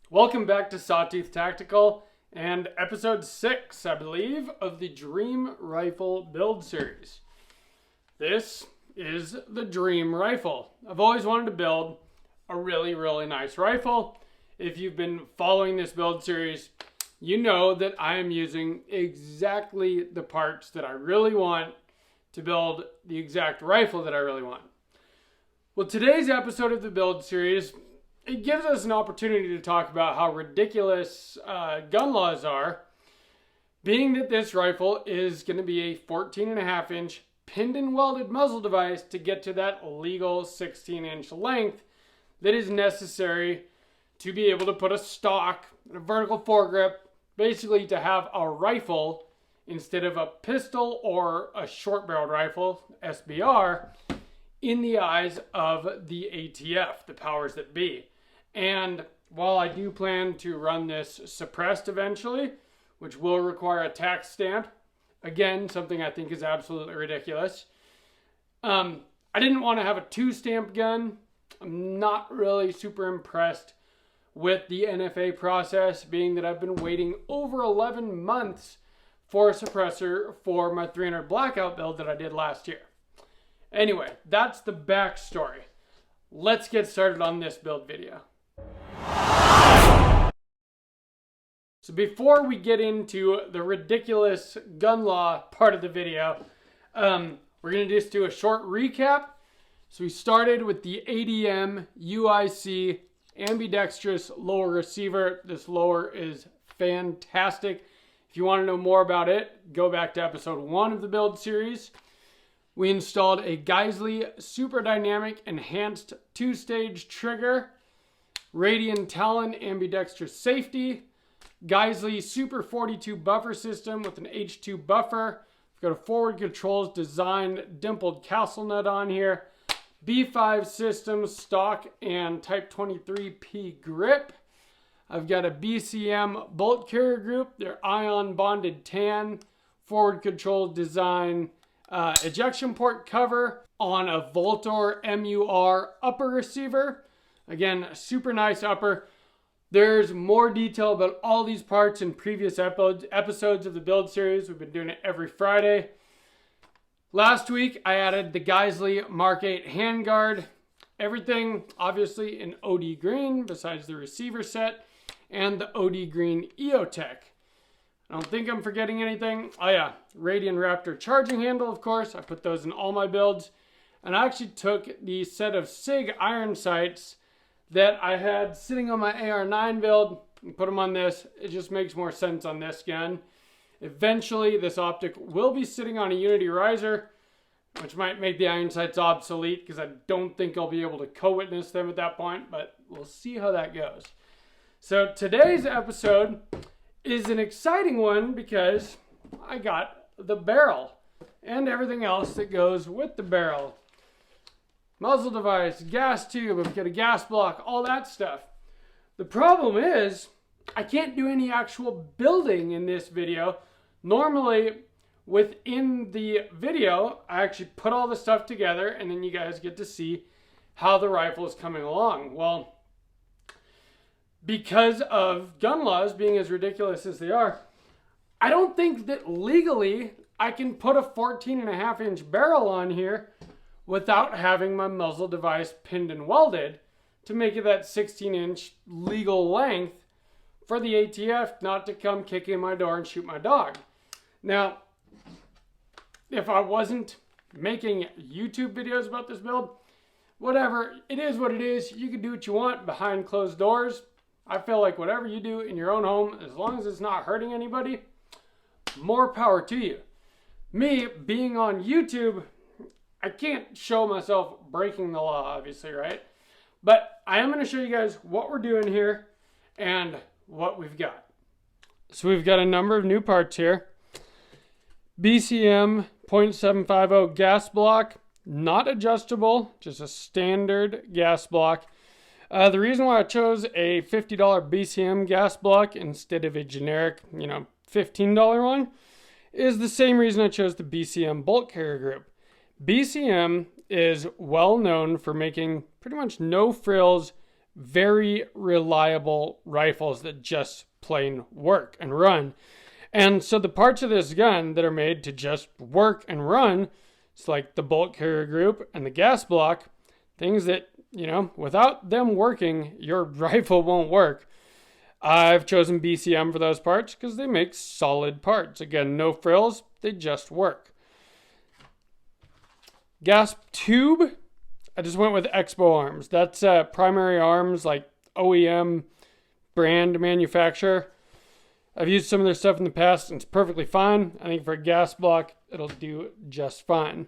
Welcome back to Sawtooth Tactical and episode 6, I believe, of the Dream Rifle build series. This is the Dream Rifle. I've always wanted to build a really nice rifle. If you've been following this build series, you know that I am using exactly the parts that I really want to build the exact rifle that I really want. Well, today's episode of the build series, it gives us an opportunity to talk about how ridiculous gun laws are, being that this rifle is going to be a 14.5-inch pinned and welded muzzle device to get to that legal 16-inch length that is necessary to be able to put a stock, a vertical foregrip, basically to have a rifle instead of a pistol or a short-barreled rifle, SBR, in the eyes of the ATF, the powers that be. And while I do plan to run this suppressed eventually, which will require a tax stamp, again, something I think is absolutely ridiculous. I didn't want to have a 2-stamp gun. I'm not really super impressed with the NFA process, being that I've been waiting over 11 months for a suppressor for my 300 blackout build that I did last year. Anyway, that's the backstory. Let's get started on this build video. So before we get into the ridiculous gun law part of the video, we're going to just do a short recap. So we started with the ADM UIC ambidextrous lower receiver. This lower is fantastic. If you want to know more about it, go back to episode 1 of the build series. We installed a Geissele Super Dynamic Enhanced 2-stage trigger, Radian Talon ambidextrous safety, Geissele Super 42 buffer system with an H2 buffer. We've got a forward controls design dimpled castle nut on here, B5 system stock and Type 23P grip. I've got a BCM bolt carrier group, their ion bonded tan, forward control design, ejection port cover on a Voltor MUR upper receiver. Again, super nice upper. There's more detail about all these parts in previous episodes of the build series. We've been doing it every Friday. Last week, I added the Geissele Mark 8 handguard. Everything, obviously, in OD green, besides the receiver set, and the OD green EOTech. I don't think I'm forgetting anything. Oh yeah, Radian Raptor charging handle, of course. I put those in all my builds. And I actually took the set of SIG iron sights that I had sitting on my AR9 build and put them on this. It just makes more sense on this gun. Eventually, this optic will be sitting on a Unity riser, which might make the iron sights obsolete because I don't think I'll be able to co-witness them at that point, but we'll see how that goes. So today's episode is an exciting one because I got the barrel and everything else that goes with the barrel. Muzzle device, gas tube, I've got a gas block, all that stuff. The problem is I can't do any actual building in this video. Normally within the video, I actually put all the stuff together and then you guys get to see how the rifle is coming along. Well, because of gun laws being as ridiculous as they are, I don't think that legally I can put a 14.5-inch barrel on here without having my muzzle device pinned and welded to make it that 16-inch legal length for the ATF not to come kick in my door and shoot my dog. Now, if I wasn't making YouTube videos about this build, whatever, it is what it is. You can do what you want behind closed doors. I feel like whatever you do in your own home, as long as it's not hurting anybody, more power to you. Me, being on YouTube, I can't show myself breaking the law, obviously, right? But I am going to show you guys what we're doing here and what we've got. So we've got a number of new parts here. BCM .750 gas block, not adjustable, just a standard gas block. The reason why I chose a $50 BCM gas block instead of a generic, $15 one is the same reason I chose the BCM bolt carrier group. BCM is well known for making pretty much no frills very reliable rifles that just plain work and run. And so the parts of this gun that are made to just work and run, it's like the bolt carrier group and the gas block, things that, you know, without them working, your rifle won't work. I've chosen BCM for those parts because they make solid parts. Again, no frills, they just work. Gas tube, I just went with Expo Arms. That's primary arms, like OEM brand manufacturer. I've used some of their stuff in the past and it's perfectly fine. I think for a gas block, it'll do just fine.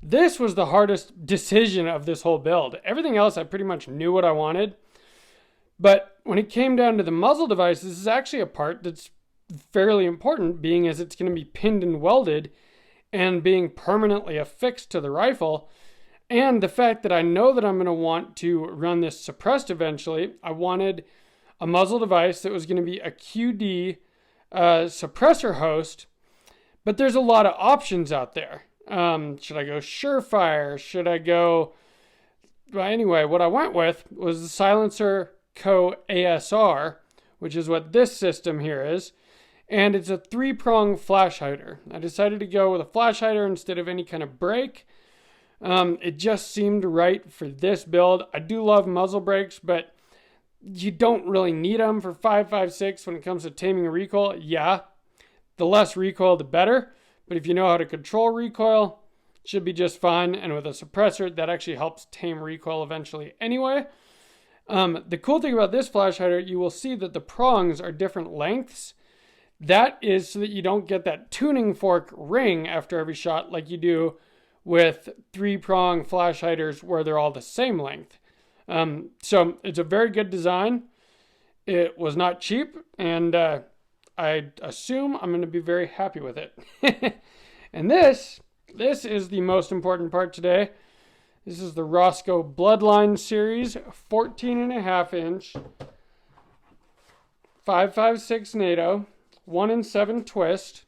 This was the hardest decision of this whole build. Everything else, I pretty much knew what I wanted. But when it came down to the muzzle device, this is actually a part that's fairly important, being as it's going to be pinned and welded and being permanently affixed to the rifle. And the fact that I know that I'm going to want to run this suppressed eventually, I wanted a muzzle device that was going to be a QD suppressor host. But there's a lot of options out there. Should I go Surefire? Should I go... Well, anyway, what I went with was the SilencerCo ASR, which is what this system here is. And it's a 3-prong flash hider. I decided to go with a flash hider instead of any kind of brake. It just seemed right for this build. I do love muzzle brakes, but you don't really need them for 5.56 when it comes to taming a recoil. Yeah, the less recoil, the better. But if you know how to control recoil, it should be just fine. And with a suppressor, that actually helps tame recoil eventually anyway. The cool thing about this flash hider, you will see that the prongs are different lengths. That is so that you don't get that tuning fork ring after every shot like you do with 3-prong flash hiders where they're all the same length. So it's a very good design. It was not cheap, and I assume I'm going to be very happy with it. And this is the most important part today. This is the Rosco Bloodline Series 14.5 inch 5.56 NATO 1-in-7 twist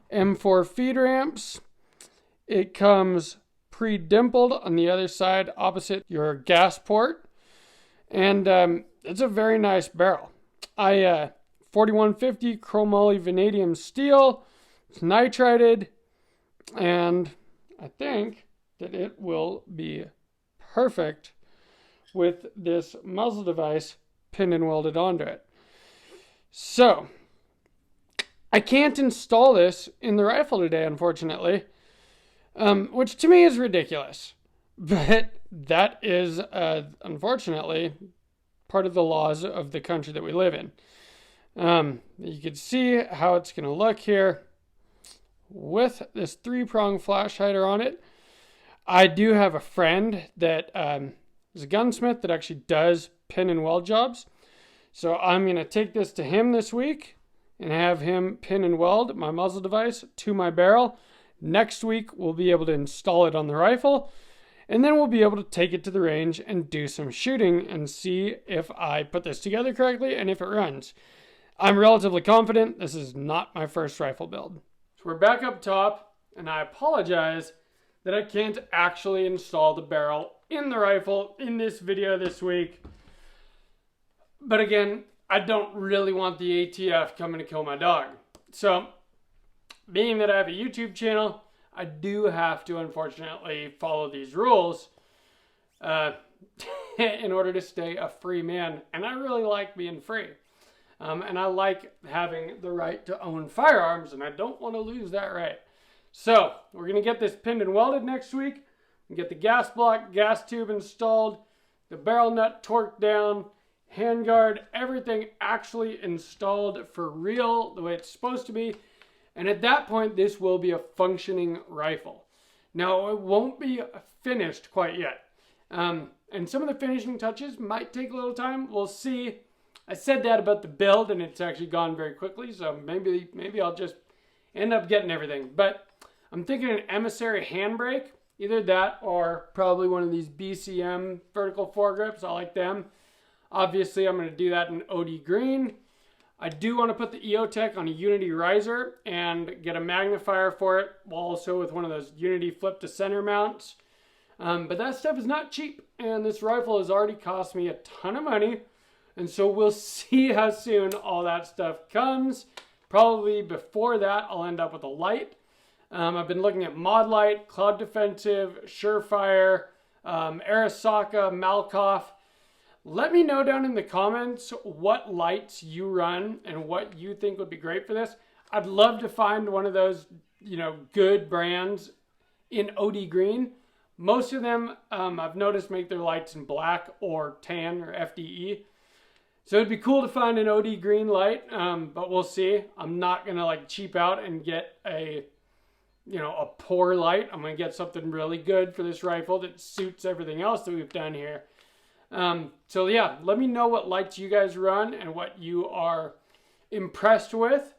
M4 feed ramps. It comes pre-dimpled on the other side opposite your gas port, and it's a very nice barrel. 4150 chromoly vanadium steel. It's nitrided, and I think that it will be perfect with this muzzle device pinned and welded onto it. So, I can't install this in the rifle today, unfortunately, which to me is ridiculous. But that is, unfortunately, part of the laws of the country that we live in. You can see how it's going to look here with this 3-prong flash hider on it. I do have a friend that is a gunsmith that actually does pin and weld jobs. So I'm going to take this to him this week and have him pin and weld my muzzle device to my barrel. Next week, we'll be able to install it on the rifle, and then we'll be able to take it to the range and do some shooting and see if I put this together correctly and if it runs. I'm relatively confident this is not my first rifle build. So we're back up top, and I apologize that I can't actually install the barrel in the rifle in this video this week. But again, I don't really want the ATF coming to kill my dog. So, being that I have a YouTube channel, I do have to unfortunately follow these rules in order to stay a free man. And I really like being free. And I like having the right to own firearms, and I don't want to lose that right. So, we're going to get this pinned and welded next week. We get the gas block, gas tube installed, the barrel nut torqued down, handguard, everything actually installed for real, the way it's supposed to be. And at that point, this will be a functioning rifle. Now, it won't be finished quite yet. And some of the finishing touches might take a little time. We'll see. I said that about the build, and it's actually gone very quickly, so maybe I'll just end up getting everything. But I'm thinking an emissary handbrake, either that or probably one of these BCM vertical foregrips. I like them. Obviously, I'm going to do that in OD green. I do want to put the EOTech on a Unity riser and get a magnifier for it, also with one of those Unity flip to center mounts. But that stuff is not cheap, and this rifle has already cost me a ton of money. And so we'll see how soon all that stuff comes. Probably before that, I'll end up with a light. I've been looking at Mod Light, Cloud Defensive, Surefire, Arasaka, Malkoff. Let me know down in the comments what lights you run and what you think would be great for this. I'd love to find one of those, good brands in OD green. Most of them, I've noticed, make their lights in black or tan or FDE. So it'd be cool to find an OD green light, but we'll see. I'm not gonna cheap out and get a poor light. I'm gonna get something really good for this rifle that suits everything else that we've done here. So yeah, let me know what lights you guys run and what you are impressed with.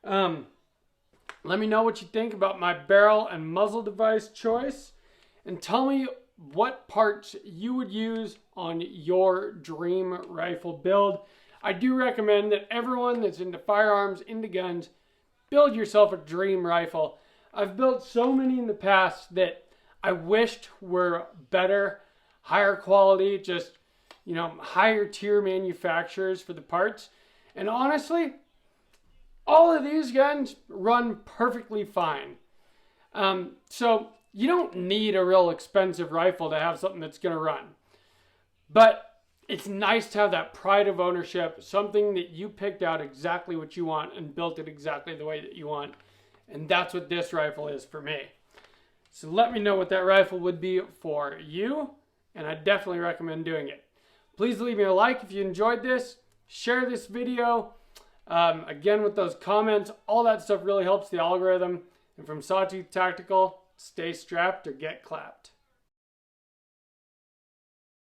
Let me know what you think about my barrel and muzzle device choice, and tell me what parts you would use on your dream rifle build. I do recommend that everyone that's into firearms, into guns, build yourself a dream rifle. I've built so many in the past that I wished were better, higher quality, just, higher tier manufacturers for the parts. And honestly, all of these guns run perfectly fine. So you don't need a real expensive rifle to have something that's going to run. But it's nice to have that pride of ownership, something that you picked out exactly what you want and built it exactly the way that you want. And that's what this rifle is for me. So let me know what that rifle would be for you, and I definitely recommend doing it. Please leave me a like if you enjoyed this. Share this video. Again, with those comments, all that stuff really helps the algorithm. And from Sawtooth Tactical, stay strapped or get clapped.